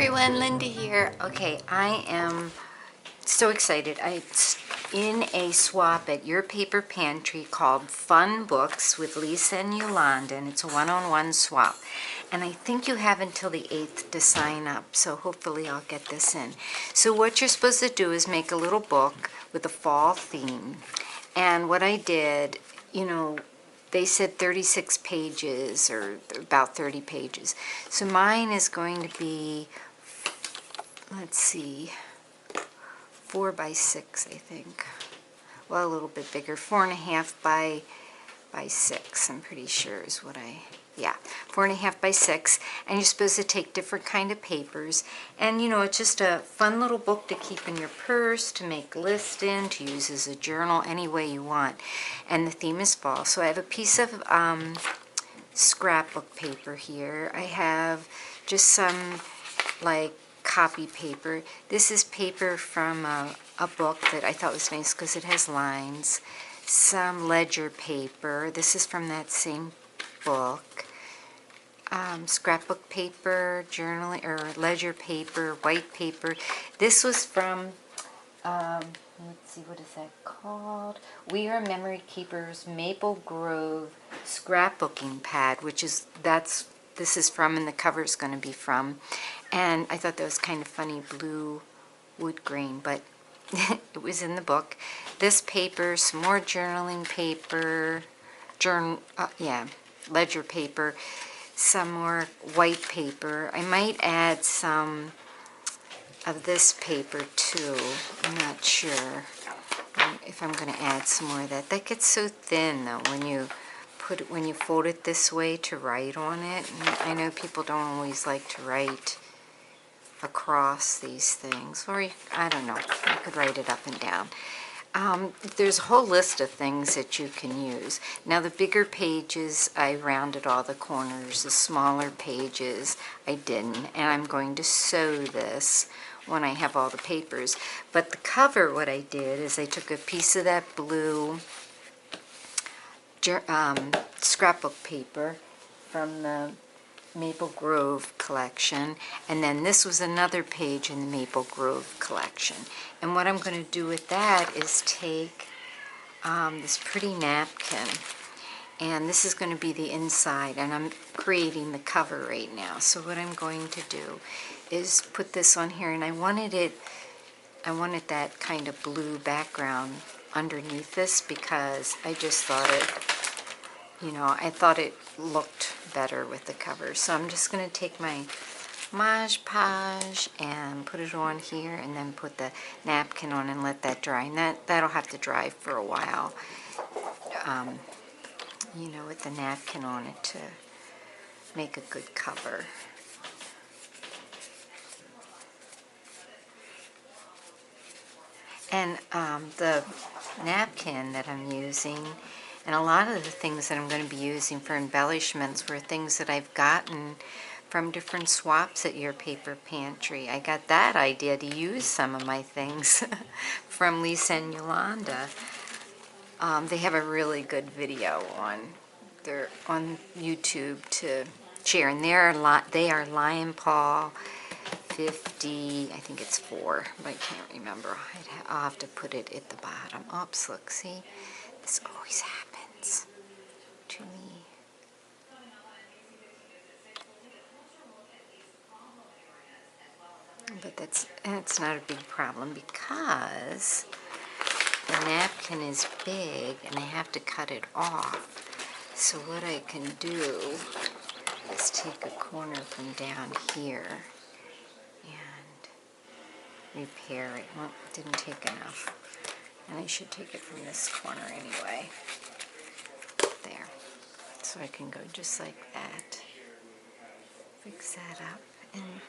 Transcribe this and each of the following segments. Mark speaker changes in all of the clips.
Speaker 1: everyone, Linda here. Okay, I am so excited. I'm in a swap at Your Paper Pantry called Fun Books with Lisa and Yolanda, and it's a one-on-one swap. And I think you have until the 8th to sign up, so hopefully I'll get this in. So what you're supposed to do is make a little book with a fall theme. And what I did, they said 36 pages or about 30 pages. So mine is going to be, let's see, 4 by 6, I think. Well, a little bit bigger, 4.5 by 6, I'm pretty sure is what yeah, 4.5 by 6. And you're supposed to take different kind of papers. And it's just a fun little book to keep in your purse, to make lists in, to use as a journal, any way you want. And the theme is fall. So I have a piece of scrapbook paper here. I have just some like copy paper. This is paper from a book that I thought was nice because it has lines. Some ledger paper. This is from that same book. Scrapbook paper, journaling, or ledger paper, white paper. This was from, let's see, what is that called? We Are Memory Keepers Maple Grove scrapbooking pad, which is, this is from, and the cover is going to be from. And I thought that was kind of funny, blue wood grain, but it was in the book. This paper, some more journaling paper, ledger paper, some more white paper. I might add some of this paper too. I'm not sure if I'm going to add some more of that. That gets so thin though when you fold it this way to write on it. And I know people don't always like to write across these things, or I don't know, you could write it up and down. There's a whole list of things that you can use. Now the bigger pages, I rounded all the corners. The smaller pages, I didn't. And I'm going to sew this when I have all the papers. But the cover, what I did is I took a piece of that blue scrapbook paper from the Maple Grove collection, and then this was another page in the Maple Grove collection. And what I'm going to do with that is take this pretty napkin, and this is going to be the inside, and I'm creating the cover right now. So what I'm going to do is put this on here, and I wanted that kind of blue background underneath this because I just thought I thought it looked better with the cover. So I'm just going to take my Mod Podge and put it on here, and then put the napkin on and let that dry. And that'll have to dry for a while, with the napkin on it to make a good cover. And the napkin that I'm using, and a lot of the things that I'm going to be using for embellishments were things that I've gotten from different swaps at Your Paper Pantry. I got that idea to use some of my things from Lisa and Yolanda. They have a really good video on YouTube to share, and they are lion paw 50, I think it's 4, but I can't remember. I'll have to put it at the bottom. Oops, look, see? This always happens to me. But that's not a big problem because the napkin is big and I have to cut it off. So what I can do is take a corner from down here and repair it. Well, it didn't take enough. And I should take it from this corner anyway. There. So I can go just like that. Fix that up. And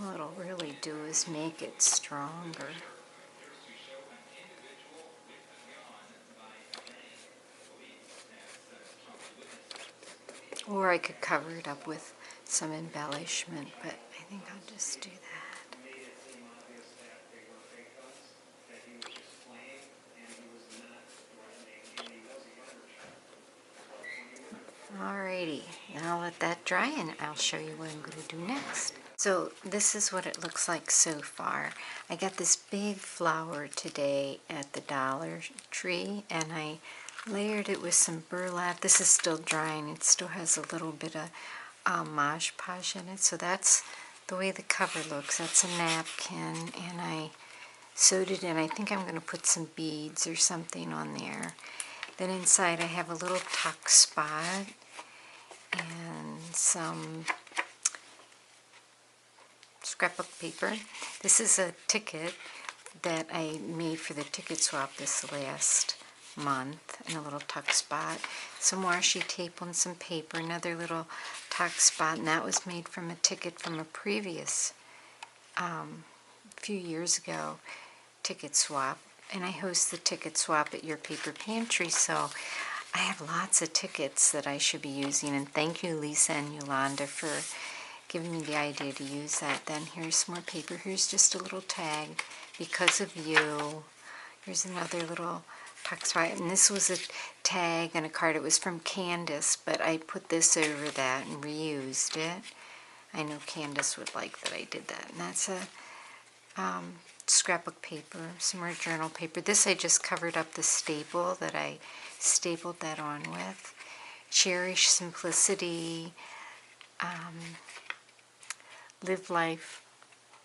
Speaker 1: all it'll really do is make it stronger. Or I could cover it up with some embellishment, but I think I'll just do that. Alrighty, now I'll let that dry and I'll show you what I'm going to do next. So this is what it looks like so far. I got this big flower today at the Dollar Tree and I layered it with some burlap. This is still drying. It still has a little bit of Mod Podge in it. So that's the way the cover looks. That's a napkin and I sewed it in. I think I'm going to put some beads or something on there. Then inside I have a little tuck spot and some scrapbook paper. This is a ticket that I made for the ticket swap this last month in a little tuck spot. Some washi tape on some paper, another little tuck spot, and that was made from a ticket from a previous few years ago ticket swap. And I host the ticket swap at Your Paper Pantry, so I have lots of tickets that I should be using, and thank you Lisa and Yolanda for giving me the idea to use that. Then here's some more paper. Here's just a little tag, because of you. Here's another little tuck spot, and this was a tag and a card. It was from Candace, but I put this over that and reused it. I know Candace would like that I did that. And that's a scrapbook paper, some more journal paper. This I just covered up the staple that I stapled that on with. Cherish Simplicity, Live Life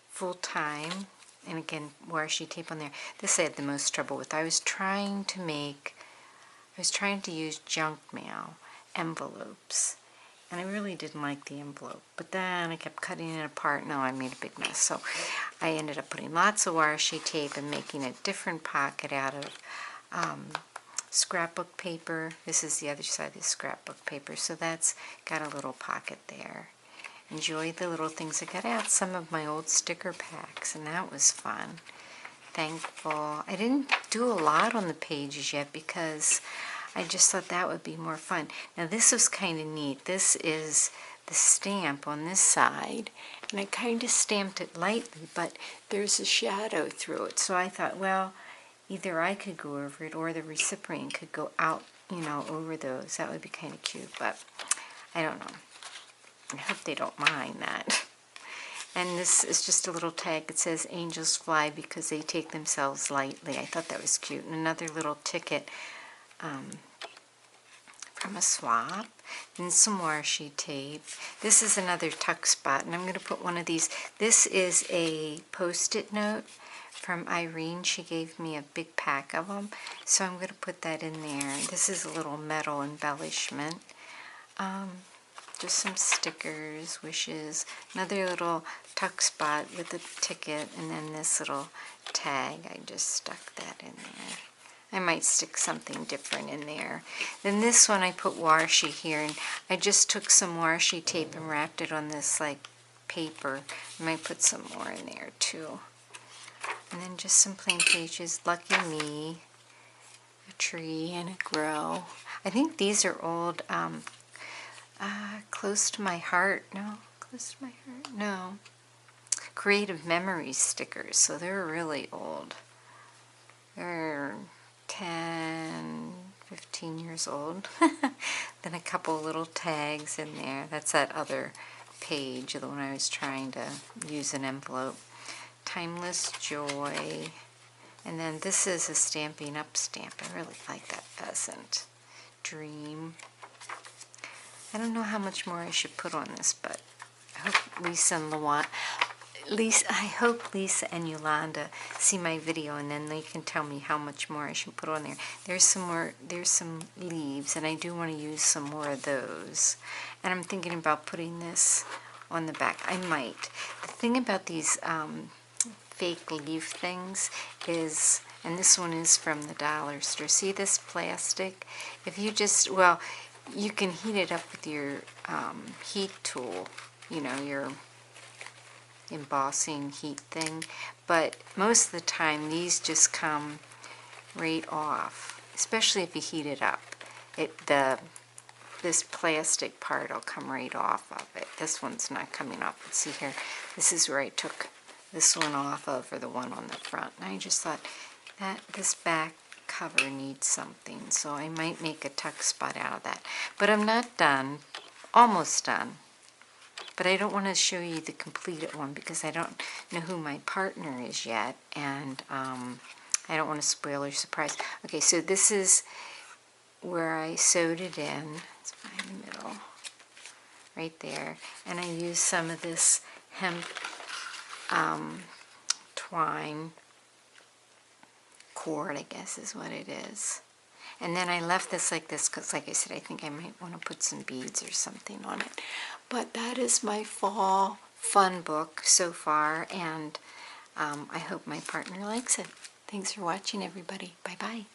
Speaker 1: Full Time, and again washi tape on there. This I had the most trouble with. I was trying to use junk mail envelopes, and I really didn't like the envelope, but then I kept cutting it apart. Now I made a big mess, so I ended up putting lots of washi tape and making a different pocket out of scrapbook paper. This is the other side of the scrapbook paper, so that's got a little pocket there. Enjoy the little things. I got out some of my old sticker packs, and that was fun. Thankful. I didn't do a lot on the pages yet because I just thought that would be more fun. Now this was kind of neat. This is the stamp on this side, and I kind of stamped it lightly, but there's a shadow through it. So I thought, well, either I could go over it or the recipient could go out, over those. That would be kind of cute, but I don't know. I hope they don't mind that. And this is just a little tag. It says angels fly because they take themselves lightly. I thought that was cute. And another little ticket from a swap, and some washi tape. This is another tuck spot, and I'm going to put one of these. This is a post-it note from Irene. She gave me a big pack of them, so I'm going to put that in there. This is a little metal embellishment. Just some stickers, wishes, another little tuck spot with a ticket, and then this little tag. I just stuck that in there. I might stick something different in there. Then this one I put washi here, and I just took some washi tape and wrapped it on this like paper. I might put some more in there too. And then just some plain pages. Lucky me, a tree and a grow. I think these are old Close to My Heart. No, Close to My Heart. No. Creative Memories stickers. So they're really old. They're 10, 15 years old. Then a couple little tags in there. That's that other page, the one I was trying to use an envelope. Timeless Joy. And then this is a Stamping Up stamp. I really like that pheasant. Dream. I don't know how much more I should put on this, but I hope Lisa and Yolanda see my video, and then they can tell me how much more I should put on there. There's some leaves, and I do want to use some more of those. And I'm thinking about putting this on the back. I might. The thing about these fake leaf things is, and this one is from the dollar store. See this plastic? If you just, well, you can heat it up with your heat tool, your embossing heat thing, but most of the time these just come right off, especially if you heat it up. This plastic part will come right off of it. This one's not coming off. Let's see here. This is where I took this one off of, or the one on the front. And I just thought that this back cover needs something, so I might make a tuck spot out of that. But I'm not done, almost done. But I don't want to show you the completed one because I don't know who my partner is yet, and I don't want to spoil your surprise. Okay, so this is where I sewed it in. It's right in the middle, right there. And I used some of this hemp twine cord, I guess is what it is. And then I left this like this because, like I said, I think I might want to put some beads or something on it. But that is my fall fun book so far, and I hope my partner likes it. Thanks for watching, everybody. Bye-bye.